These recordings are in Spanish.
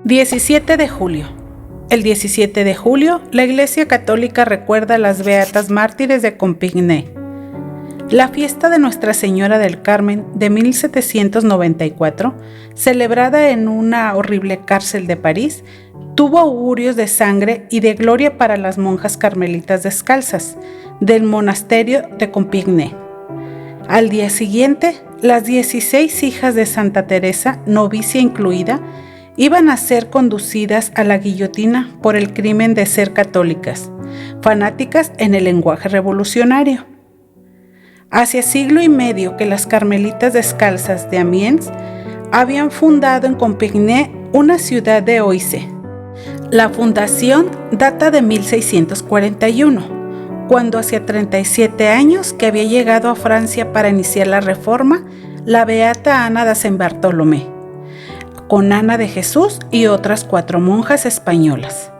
17 de julio. El 17 de julio, la Iglesia Católica recuerda a las Beatas Mártires de Compiègne. La fiesta de Nuestra Señora del Carmen de 1794, celebrada en una horrible cárcel de París, tuvo augurios de sangre y de gloria para las monjas carmelitas descalzas del monasterio de Compiègne. Al día siguiente, las 16 hijas de Santa Teresa, novicia incluida, iban a ser conducidas a la guillotina por el crimen de ser católicas, fanáticas en el lenguaje revolucionario. Hacia siglo y medio que las carmelitas descalzas de Amiens habían fundado en Compiègne una ciudad de Oise. La fundación data de 1641, cuando hacía 37 años que había llegado a Francia para iniciar la Reforma la beata Ana de Saint-Barthélemy, con Ana de Jesús y otras 4 monjas españolas.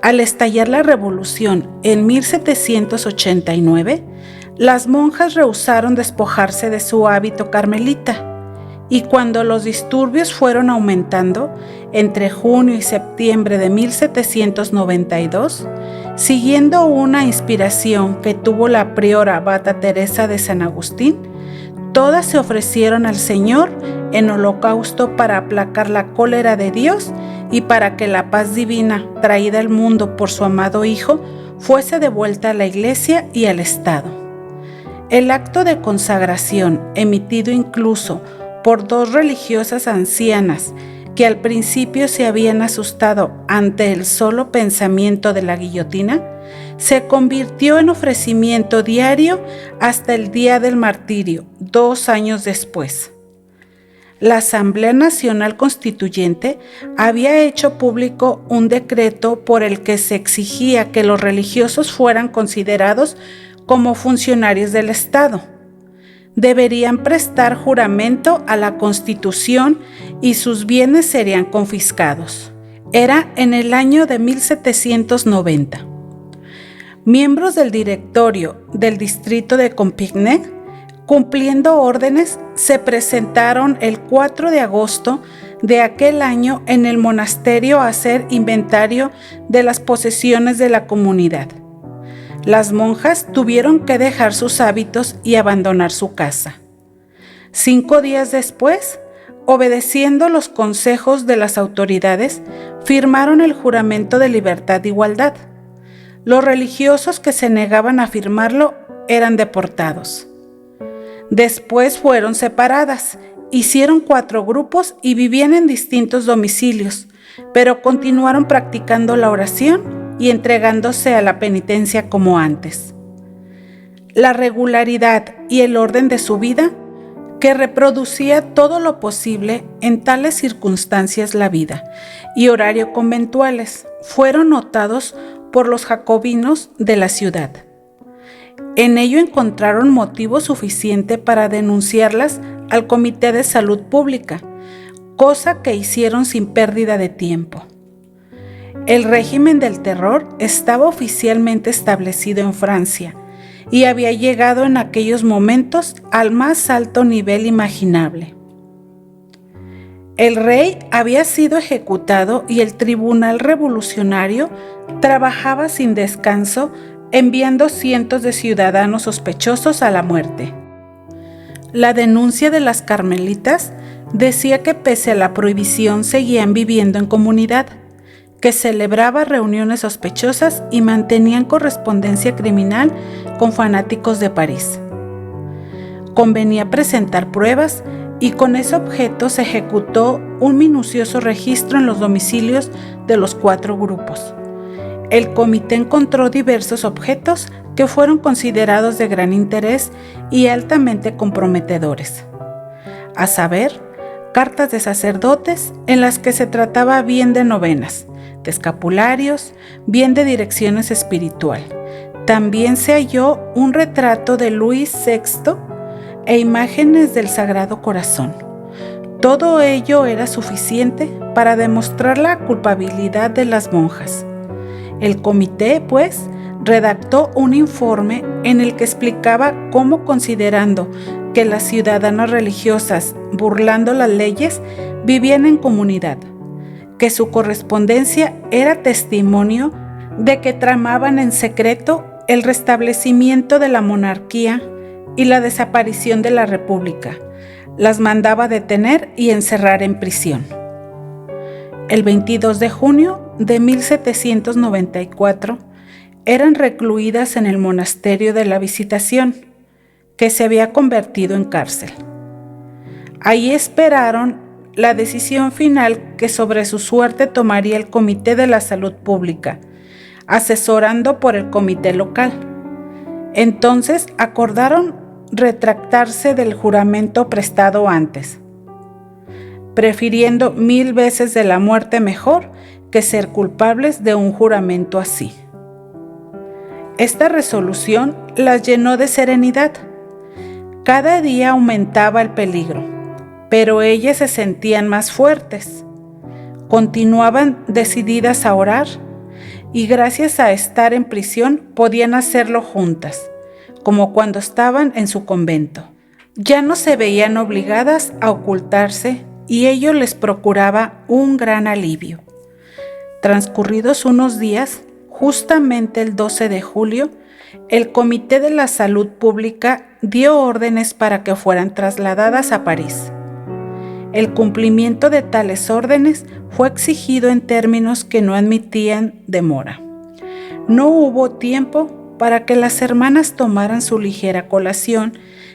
Al estallar la Revolución en 1789, las monjas rehusaron despojarse de su hábito carmelita, y cuando los disturbios fueron aumentando, entre junio y septiembre de 1792, siguiendo una inspiración que tuvo la priora Beata Teresa de San Agustín, todas se ofrecieron al Señor en holocausto para aplacar la cólera de Dios y para que la paz divina traída al mundo por su amado Hijo fuese devuelta a la Iglesia y al Estado. El acto de consagración, emitido incluso por 2 religiosas ancianas que al principio se habían asustado ante el solo pensamiento de la guillotina, se convirtió en ofrecimiento diario hasta el día del martirio, 2 años después. La Asamblea Nacional Constituyente había hecho público un decreto por el que se exigía que los religiosos fueran considerados como funcionarios del Estado. Deberían prestar juramento a la Constitución y sus bienes serían confiscados. Era en el año de 1790. Miembros del directorio del distrito de Compiègne, cumpliendo órdenes, se presentaron el 4 de agosto de aquel año en el monasterio a hacer inventario de las posesiones de la comunidad. Las monjas tuvieron que dejar sus hábitos y abandonar su casa. 5 días después, obedeciendo los consejos de las autoridades, firmaron el juramento de libertad e igualdad. Los religiosos que se negaban a firmarlo eran deportados. Después fueron separadas, hicieron 4 grupos y vivían en distintos domicilios, pero continuaron practicando la oración y entregándose a la penitencia como antes. La regularidad y el orden de su vida, que reproducía todo lo posible en tales circunstancias la vida y horario conventuales, fueron notados por los jacobinos de la ciudad. En ello encontraron motivo suficiente para denunciarlas al Comité de Salud Pública, cosa que hicieron sin pérdida de tiempo. El régimen del terror estaba oficialmente establecido en Francia y había llegado en aquellos momentos al más alto nivel imaginable. El rey había sido ejecutado y el tribunal revolucionario trabajaba sin descanso enviando cientos de ciudadanos sospechosos a la muerte. La denuncia de las carmelitas decía que pese a la prohibición seguían viviendo en comunidad, que celebraba reuniones sospechosas y mantenían correspondencia criminal con fanáticos de París. Convenía presentar pruebas y con ese objeto se ejecutó un minucioso registro en los domicilios de los 4 grupos. El comité encontró diversos objetos que fueron considerados de gran interés y altamente comprometedores, a saber, cartas de sacerdotes en las que se trataba bien de novenas, de escapularios, bien de direcciones espiritual. También se halló un retrato de Luis VI e imágenes del Sagrado Corazón. Todo ello era suficiente para demostrar la culpabilidad de las monjas. El comité, pues, redactó un informe en el que explicaba cómo, considerando que las ciudadanas religiosas, burlando las leyes, vivían en comunidad, que su correspondencia era testimonio de que tramaban en secreto el restablecimiento de la monarquía y la desaparición de la república. Las mandaba detener y encerrar en prisión. El 22 de junio de 1794 eran recluidas en el monasterio de la Visitación, que se había convertido en cárcel. Ahí esperaron la decisión final que sobre su suerte tomaría el Comité de la Salud Pública, asesorando por el comité local. Entonces acordaron retractarse del juramento prestado antes, prefiriendo 1000 veces de la muerte mejor que ser culpables de un juramento así. Esta resolución las llenó de serenidad. Cada día aumentaba el peligro, pero ellas se sentían más fuertes. Continuaban decididas a orar y gracias a estar en prisión podían hacerlo juntas, como cuando estaban en su convento. Ya no se veían obligadas a ocultarse y ello les procuraba un gran alivio. Transcurridos unos días, justamente el 12 de julio, el Comité de la Salud Pública dio órdenes para que fueran trasladadas a París. El cumplimiento de tales órdenes fue exigido en términos que no admitían demora. No hubo tiempo para que las hermanas tomaran su ligera colación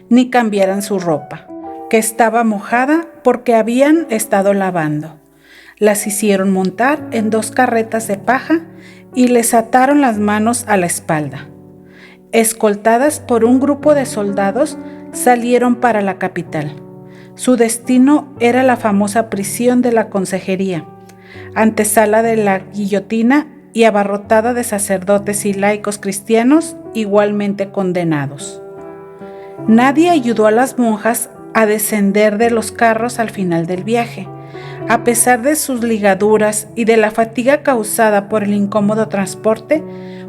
ni cambiaran su ropa, que estaba mojada porque habían estado lavando. Las hicieron montar en 2 carretas de paja y les ataron las manos a la espalda. Escoltadas por un grupo de soldados, salieron para la capital. Su destino era la famosa prisión de la Consejería, antesala de la guillotina y abarrotada de sacerdotes y laicos cristianos igualmente condenados. Nadie ayudó a las monjas a descender de los carros al final del viaje. A pesar de sus ligaduras y de la fatiga causada por el incómodo transporte,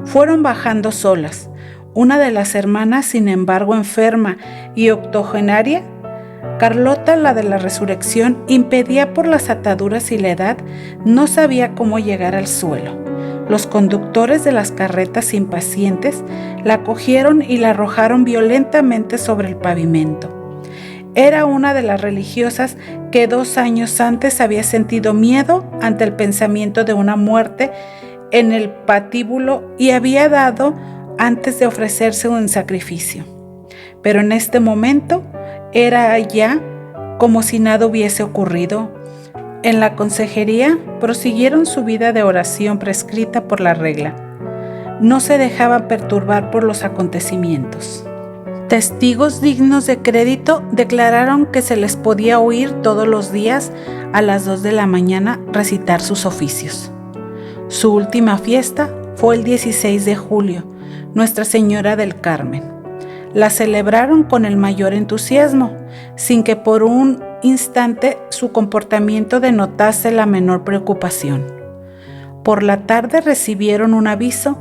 fueron bajando solas. Una de las hermanas, sin embargo, enferma y octogenaria, Carlota, la de la Resurrección, impedida por las ataduras y la edad, no sabía cómo llegar al suelo. Los conductores de las carretas impacientes la cogieron y la arrojaron violentamente sobre el pavimento. Era una de las religiosas que 2 años antes había sentido miedo ante el pensamiento de una muerte en el patíbulo y había dado antes de ofrecerse un sacrificio. Pero en este momento era ya como si nada hubiese ocurrido. En la consejería prosiguieron su vida de oración prescrita por la regla. No se dejaban perturbar por los acontecimientos. Testigos dignos de crédito declararon que se les podía oír todos los días a las 2 de la mañana recitar sus oficios. Su última fiesta fue el 16 de julio, Nuestra Señora del Carmen. La celebraron con el mayor entusiasmo, sin que por un instante su comportamiento denotase la menor preocupación. Por la tarde recibieron un aviso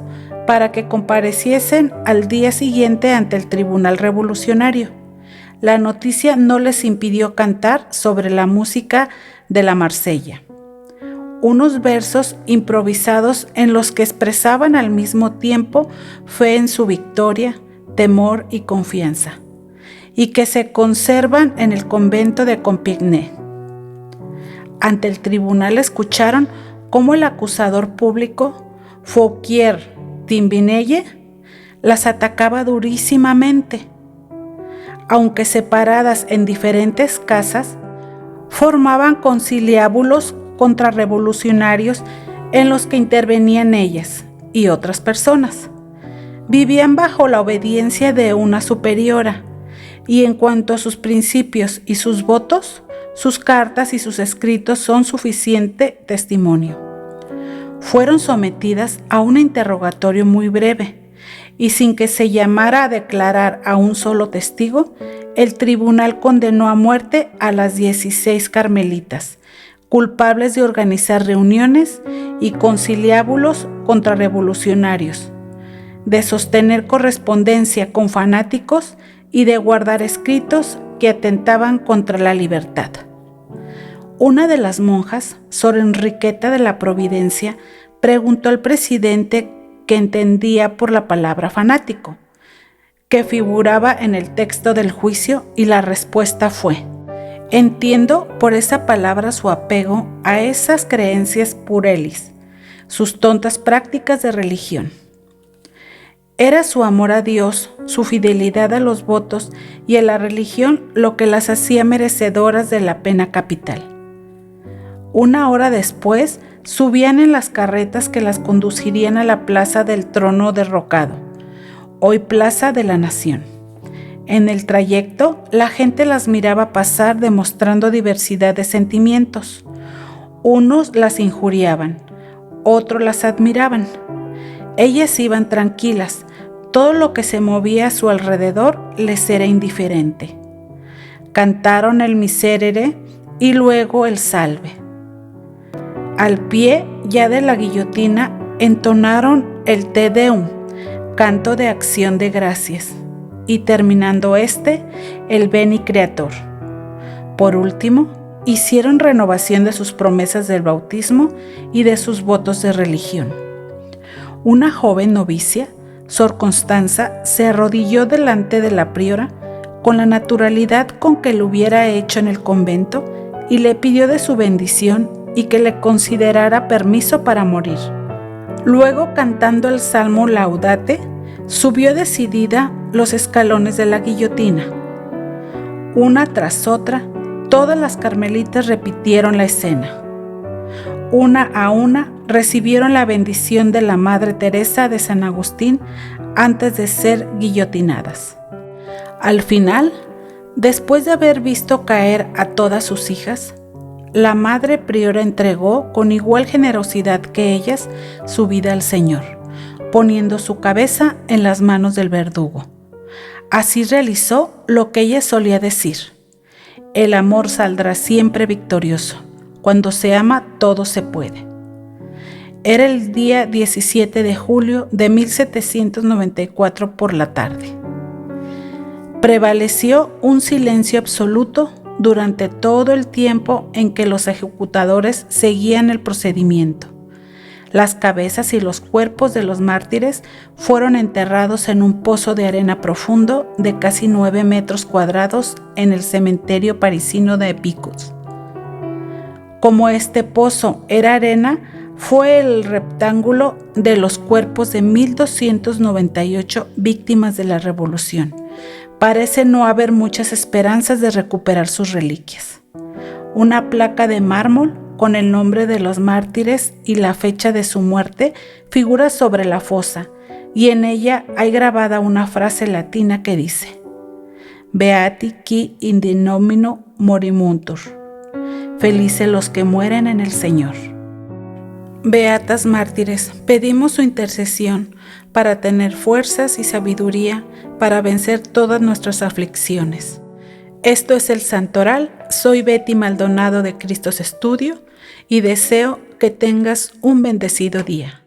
para que compareciesen al día siguiente ante el Tribunal Revolucionario. La noticia no les impidió cantar sobre la música de la Marsella, unos versos improvisados en los que expresaban al mismo tiempo fe en su victoria, temor y confianza, y que se conservan en el convento de Compiègne. Ante el tribunal escucharon cómo el acusador público, Fouquier Tinville, las atacaba durísimamente. Aunque separadas en diferentes casas, formaban conciliábulos contrarrevolucionarios en los que intervenían ellas y otras personas. Vivían bajo la obediencia de una superiora, y en cuanto a sus principios y sus votos, sus cartas y sus escritos son suficiente testimonio. Fueron sometidas a un interrogatorio muy breve, y sin que se llamara a declarar a un solo testigo, el tribunal condenó a muerte a las 16 carmelitas, culpables de organizar reuniones y conciliábulos contrarrevolucionarios, de sostener correspondencia con fanáticos y de guardar escritos que atentaban contra la libertad. Una de las monjas, Sor Enriqueta de la Providencia, preguntó al presidente qué entendía por la palabra fanático, que figuraba en el texto del juicio, y la respuesta fue: entiendo por esa palabra su apego a esas creencias pueриlis, sus tontas prácticas de religión. Era su amor a Dios, su fidelidad a los votos y a la religión lo que las hacía merecedoras de la pena capital. Una hora después, subían en las carretas que las conducirían a la Plaza del Trono Derrocado, hoy Plaza de la Nación. En el trayecto, la gente las miraba pasar demostrando diversidad de sentimientos. Unos las injuriaban, otros las admiraban. Ellas iban tranquilas, todo lo que se movía a su alrededor les era indiferente. Cantaron el Miserere y luego el Salve. Al pie ya de la guillotina entonaron el Te Deum, canto de acción de gracias, y terminando el Veni Creator. Por último, hicieron renovación de sus promesas del bautismo y de sus votos de religión. Una joven novicia, Sor Constanza, se arrodilló delante de la priora con la naturalidad con que lo hubiera hecho en el convento y le pidió de su bendición y que le considerara permiso para morir. Luego, cantando el salmo Laudate, subió decidida los escalones de la guillotina. Una tras otra, todas las carmelitas repitieron la escena. Una a una recibieron la bendición de la Madre Teresa de San Agustín antes de ser guillotinadas. Al final, después de haber visto caer a todas sus hijas, la Madre Priora entregó con igual generosidad que ellas su vida al Señor, poniendo su cabeza en las manos del verdugo. Así realizó lo que ella solía decir: el amor saldrá siempre victorioso. Cuando se ama, todo se puede. Era el día 17 de julio de 1794 por la tarde. Prevaleció un silencio absoluto durante todo el tiempo en que los ejecutadores seguían el procedimiento. Las cabezas y los cuerpos de los mártires fueron enterrados en un pozo de arena profundo de casi 9 metros cuadrados en el cementerio parisino de Épicos. Como este pozo era arena, fue el rectángulo de los cuerpos de 1,298 víctimas de la Revolución. Parece no haber muchas esperanzas de recuperar sus reliquias. Una placa de mármol con el nombre de los mártires y la fecha de su muerte figura sobre la fosa, y en ella hay grabada una frase latina que dice: Beati qui in nomine morimuntur. Felices los que mueren en el Señor. Beatas mártires, pedimos su intercesión para tener fuerzas y sabiduría para vencer todas nuestras aflicciones. Esto es el Santoral. Soy Betty Maldonado de Cristos Estudio y deseo que tengas un bendecido día.